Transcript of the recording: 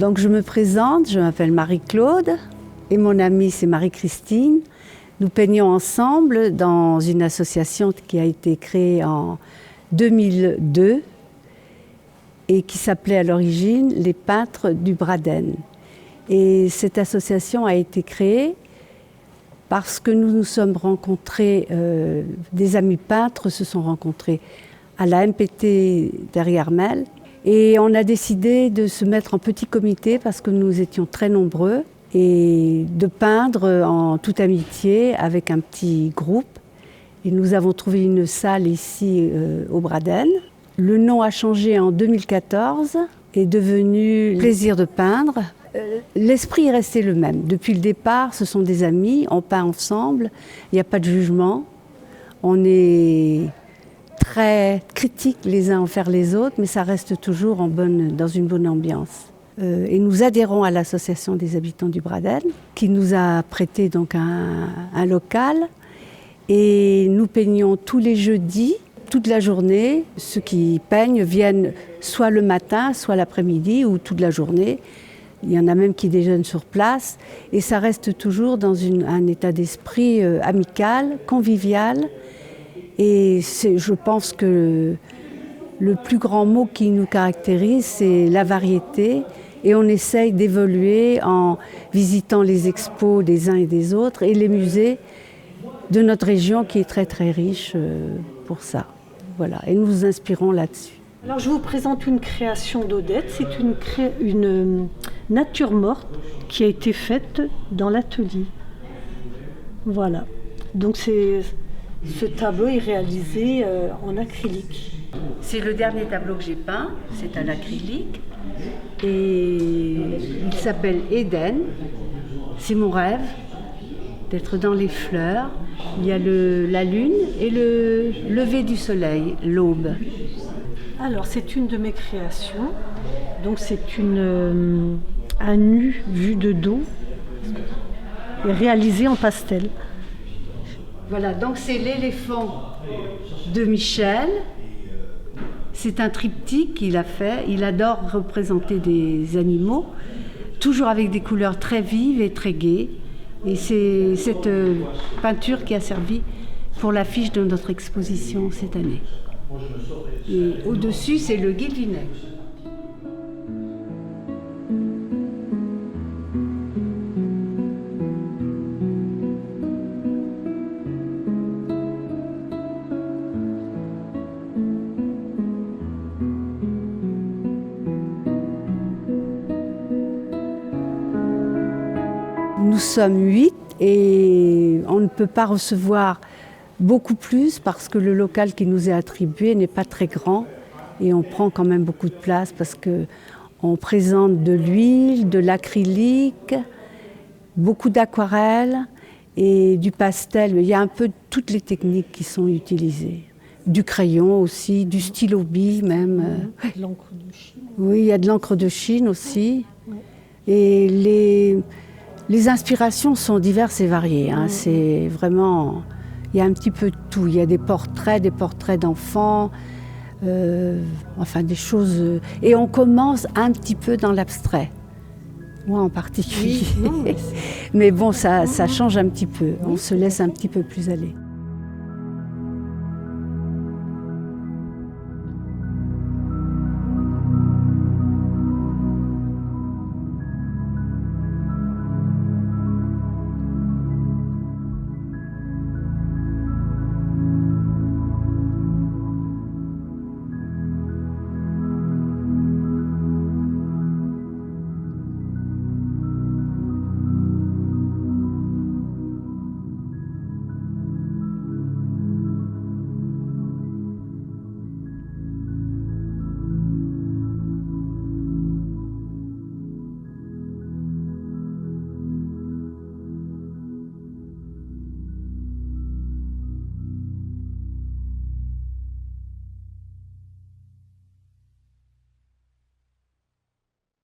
Donc je me présente, je m'appelle Marie-Claude et mon amie c'est Marie-Christine. Nous peignons ensemble dans une association qui a été créée en 2002 et qui s'appelait à l'origine les Peintres du Braden. Et cette association a été créée parce que nous nous sommes rencontrés, des amis peintres se sont rencontrés à la MPT d'Hermel. Et on a décidé de se mettre en petit comité parce que nous étions très nombreux et de peindre en toute amitié avec un petit groupe. Et nous avons trouvé une salle ici au Braden. Le nom a changé en 2014 et est devenu Plaisir de peindre. L'esprit est resté le même. Depuis le départ, ce sont des amis, on peint ensemble, il n'y a pas de jugement. On est très critiques les uns envers les autres, mais ça reste toujours dans une bonne ambiance. Et nous adhérons à l'association des habitants du Braden, qui nous a prêté donc un local. Et nous peignons tous les jeudis, toute la journée. Ceux qui peignent viennent soit le matin, soit l'après-midi, ou toute la journée. Il y en a même qui déjeunent sur place. Et ça reste toujours dans un état d'esprit amical, convivial. Et je pense que le plus grand mot qui nous caractérise, c'est la variété. Et on essaye d'évoluer en visitant les expos des uns et des autres et les musées de notre région qui est très très riche pour ça. Voilà. Et nous nous inspirons là-dessus. Alors je vous présente une création d'Odette. C'est une nature morte qui a été faite dans l'atelier. Voilà. Donc ce tableau est réalisé en acrylique. C'est le dernier tableau que j'ai peint, c'est un acrylique. Et il s'appelle Éden. C'est mon rêve d'être dans les fleurs. Il y a la lune et le lever du soleil, l'aube. Alors c'est une de mes créations. Donc c'est un nu vu de dos et réalisé en pastel. Voilà, donc c'est l'éléphant de Michel. C'est un triptyque qu'il a fait. Il adore représenter des animaux, toujours avec des couleurs très vives et très gaies. Et c'est cette peinture qui a servi pour l'affiche de notre exposition cette année. Et au-dessus, c'est le Guilvinec. Nous sommes 8 et on ne peut pas recevoir beaucoup plus parce que le local qui nous est attribué n'est pas très grand et on prend quand même beaucoup de place parce qu'on présente de l'huile, de l'acrylique, beaucoup d'aquarelle et du pastel. Il y a un peu toutes les techniques qui sont utilisées. Du crayon aussi, du stylo-bille même. De l'encre de Chine. Oui, il y a de l'encre de Chine aussi. Et les inspirations sont diverses et variées. Hein. C'est vraiment, il y a un petit peu de tout. Il y a des portraits d'enfants, enfin des choses. Et on commence un petit peu dans l'abstrait. Moi en particulier. Oui, non, mais bon, ça change un petit peu. On se laisse un petit peu plus aller.